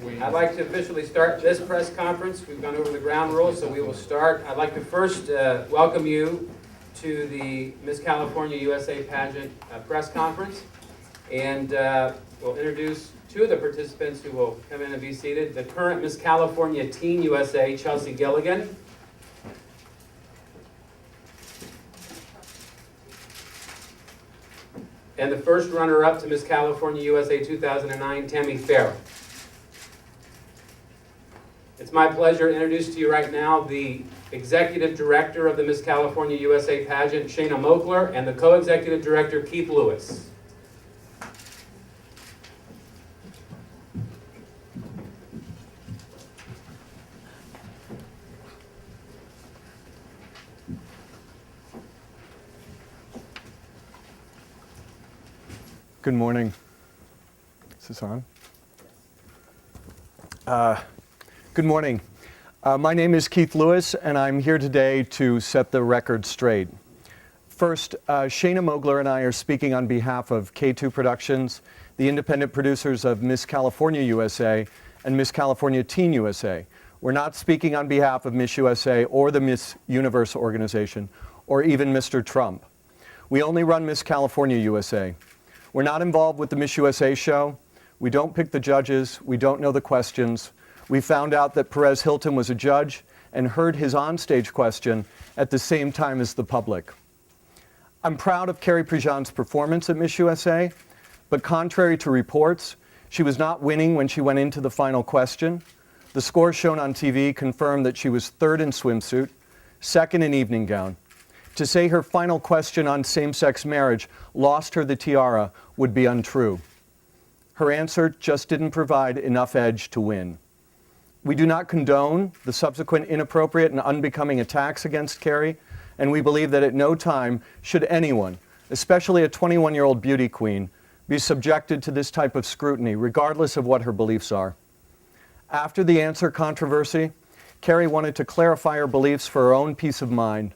I'd like to officially start this press conference. We've gone over the ground rules, so we will start. I'd like to first welcome you to the Miss California USA pageant press conference. And we'll introduce two of the participants who will come in and be seated. The current Miss California Teen USA, Chelsea Gilligan. And the first runner-up to Miss California USA 2009, Tammy Farrell. It's my pleasure to introduce to you right now the Executive Director of the Miss California USA pageant, Shayna Moakler, and the Co-Executive Director, Keith Lewis. Good morning. Is this on? Good morning. My name is Keith Lewis, and I'm here today to set the record straight. First, Shayna Moakler and I are speaking on behalf of K2 Productions, the independent producers of Miss California USA and Miss California Teen USA. We're not speaking on behalf of Miss USA or the Miss Universe organization, or even Mr. Trump. We only run Miss California USA. We're not involved with the Miss USA show. We don't pick the judges. We don't know the questions. We found out that Perez Hilton was a judge and heard his onstage question at the same time as the public. I'm proud of Carrie Prejean's performance at Miss USA, but contrary to reports, she was not winning when she went into the final question. The scores shown on TV confirmed that she was third in swimsuit, second in evening gown. To say her final question on same-sex marriage lost her the tiara would be untrue. Her answer just didn't provide enough edge to win. We do not condone the subsequent inappropriate and unbecoming attacks against Carrie, and we believe that at no time should anyone, especially a 21-year-old beauty queen, be subjected to this type of scrutiny, regardless of what her beliefs are. After the answer controversy, Carrie wanted to clarify her beliefs for her own peace of mind.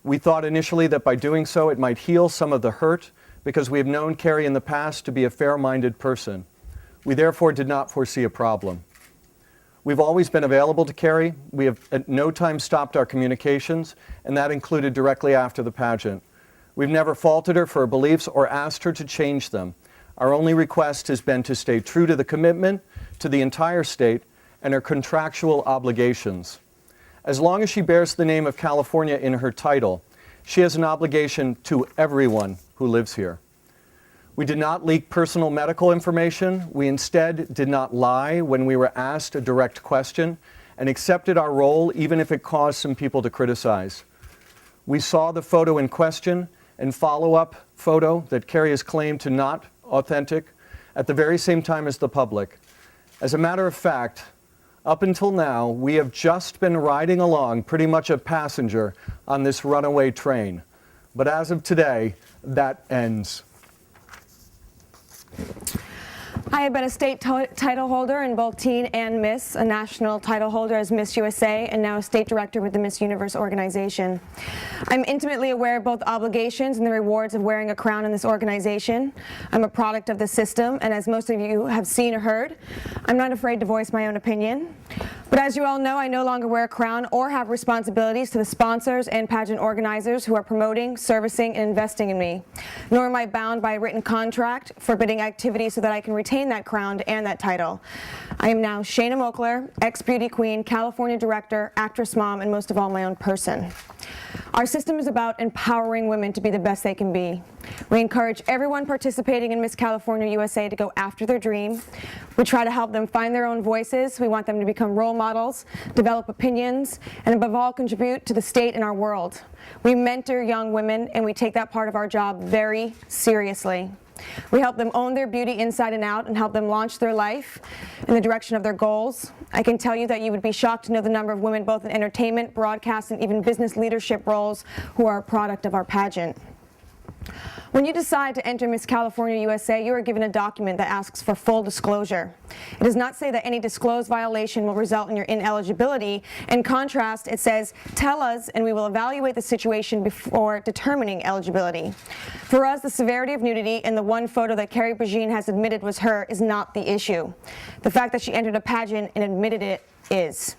We thought initially that by doing so it might heal some of the hurt because we have known Carrie in the past to be a fair-minded person. We therefore did not foresee a problem. We've always been available to Carrie. We have at no time stopped our communications, and that included directly after the pageant. We've never faulted her for her beliefs or asked her to change them. Our only request has been to stay true to the commitment to the entire state and her contractual obligations. As long as she bears the name of California in her title, she has an obligation to everyone who lives here. We did not leak personal medical information. We instead did not lie when we were asked a direct question and accepted our role even if it caused some people to criticize. We saw the photo in question and follow-up photo that Carrie has claimed to not authentic at the very same time as the public. As a matter of fact, up until now, we have just been riding along, pretty much a passenger, on this runaway train. But as of today, that ends. I have been a state title holder in both Teen and Miss, a national title holder as Miss USA, and now a state director with the Miss Universe organization. I'm intimately aware of both obligations and the rewards of wearing a crown in this organization. I'm a product of the system, and as most of you have seen or heard, I'm not afraid to voice my own opinion. But as you all know, I no longer wear a crown or have responsibilities to the sponsors and pageant organizers who are promoting, servicing, and investing in me. Nor am I bound by a written contract forbidding activities so that I can retain that crown and that title. I am now Shayna Moakler, ex-beauty queen, California director, actress mom, and most of all, my own person. Our system is about empowering women to be the best they can be. We encourage everyone participating in Miss California USA to go after their dream. We try to help them find their own voices. We want them to become role models, develop opinions, and above all, contribute to the state and our world. We mentor young women, and we take that part of our job very seriously. We help them own their beauty inside and out and help them launch their life in the direction of their goals. I can tell you that you would be shocked to know the number of women both in entertainment, broadcast, and even business leadership roles who are a product of our pageant. When you decide to enter Miss California USA, you are given a document that asks for full disclosure. It does not say that any disclosed violation will result in your ineligibility. In contrast, it says, tell us and we will evaluate the situation before determining eligibility. For us, the severity of nudity and the one photo that Carrie PAGEANT has admitted was her is not the issue. The fact that she entered a pageant and admitted it is.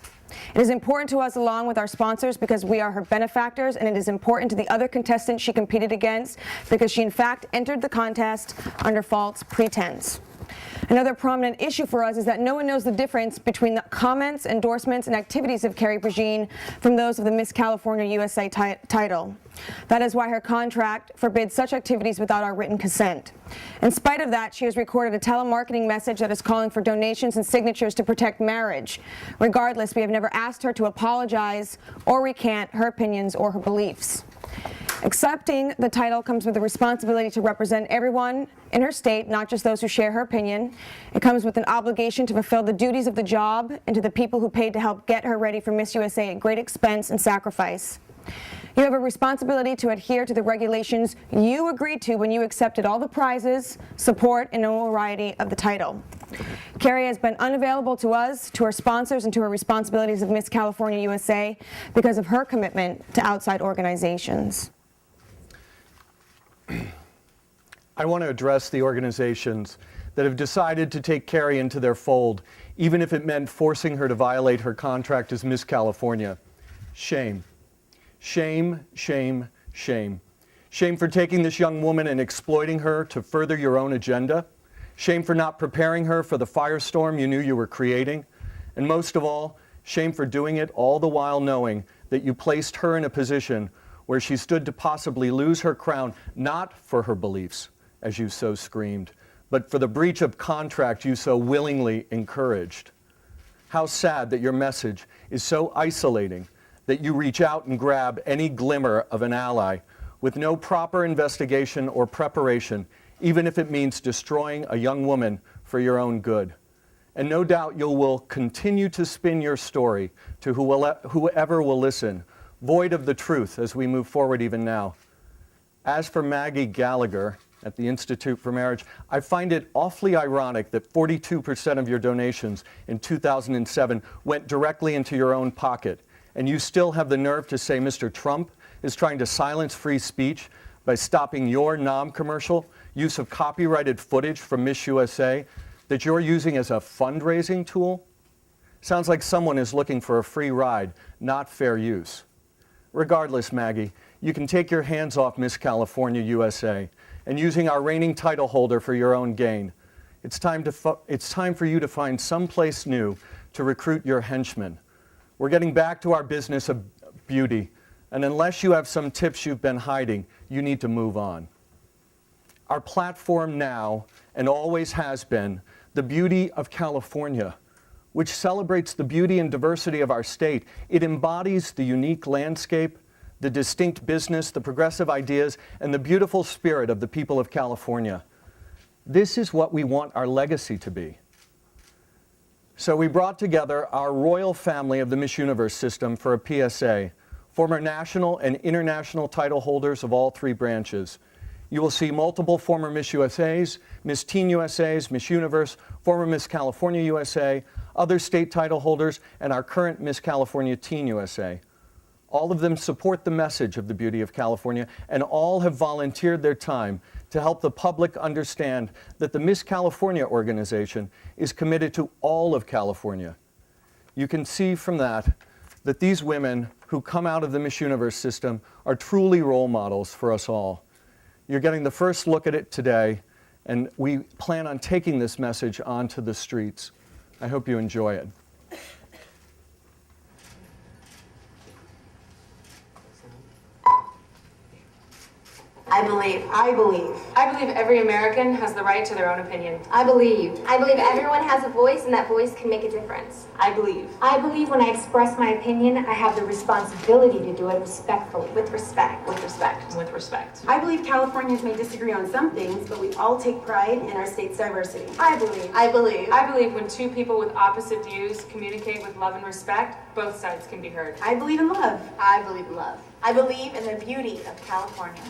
It is important to us along with our sponsors because we are her benefactors, and it is important to the other contestants she competed against because she in fact entered the contest under false pretense. Another prominent issue for us is that no one knows the difference between the comments, endorsements, and activities of Carrie PAGEANT from those of the Miss California USA title. That is why her contract forbids such activities without our written consent. In spite of that, she has recorded a telemarketing message that is calling for donations and signatures to protect marriage. Regardless, we have never asked her to apologize or recant her opinions or her beliefs. Accepting the title comes with the responsibility to represent everyone in her state, not just those who share her opinion. It comes with an obligation to fulfill the duties of the job and to the people who paid to help get her ready for Miss USA at great expense and sacrifice. You have a responsibility to adhere to the regulations you agreed to when you accepted all the prizes, support, and notoriety of the title. Carrie has been unavailable to us, to her sponsors, and to her responsibilities of Miss California USA because of her commitment to outside organizations. I want to address the organizations that have decided to take Carrie into their fold, even if it meant forcing her to violate her contract as Miss California. Shame. Shame, shame, shame. Shame for taking this young woman and exploiting her to further your own agenda. Shame for not preparing her for the firestorm you knew you were creating. And most of all, shame for doing it all the while knowing that you placed her in a position where she stood to possibly lose her crown, not for her beliefs, as you so screamed, but for the breach of contract you so willingly encouraged. How sad that your message is so isolating that you reach out and grab any glimmer of an ally with no proper investigation or preparation, even if it means destroying a young woman for your own good. And no doubt you will continue to spin your story to whoever will listen, void of the truth as we move forward even now. As for Maggie Gallagher at the Institute for Marriage, I find it awfully ironic that 42% of your donations in 2007 went directly into your own pocket, and you still have the nerve to say Mr. Trump is trying to silence free speech by stopping your non-commercial use of copyrighted footage from Miss USA that you're using as a fundraising tool? Sounds like someone is looking for a free ride, not fair use. Regardless, Maggie, you can take your hands off Miss California USA and using our reigning title holder for your own gain. It's time for you to find someplace new to recruit your henchmen. We're getting back to our business of beauty, and unless you have some tips you've been hiding, you need to move on. Our platform now, and always has been, the beauty of California, which celebrates the beauty and diversity of our state. It embodies the unique landscape, the distinct business, the progressive ideas, and the beautiful spirit of the people of California. This is what we want our legacy to be. So we brought together our royal family of the Miss Universe system for a PSA, former national and international title holders of all three branches. You will see multiple former Miss USAs, Miss Teen USAs, Miss Universe, former Miss California USA, other state title holders, and our current Miss California Teen USA. All of them support the message of the beauty of California, and all have volunteered their time to help the public understand that the Miss California organization is committed to all of California. You can see from that these women who come out of the Miss Universe system are truly role models for us all. You're getting the first look at it today, and we plan on taking this message onto the streets. I hope you enjoy it. I believe every American has the right to their own opinion. I believe everyone has a voice and that voice can make a difference. I believe when I express my opinion, I have the responsibility to do it respectfully, with respect. With respect. I believe Californians may disagree on some things, but we all take pride in our state's diversity. I believe I believe when two people with opposite views communicate with love and respect, both sides can be heard. I believe in love. I believe in love. I believe in the beauty of California.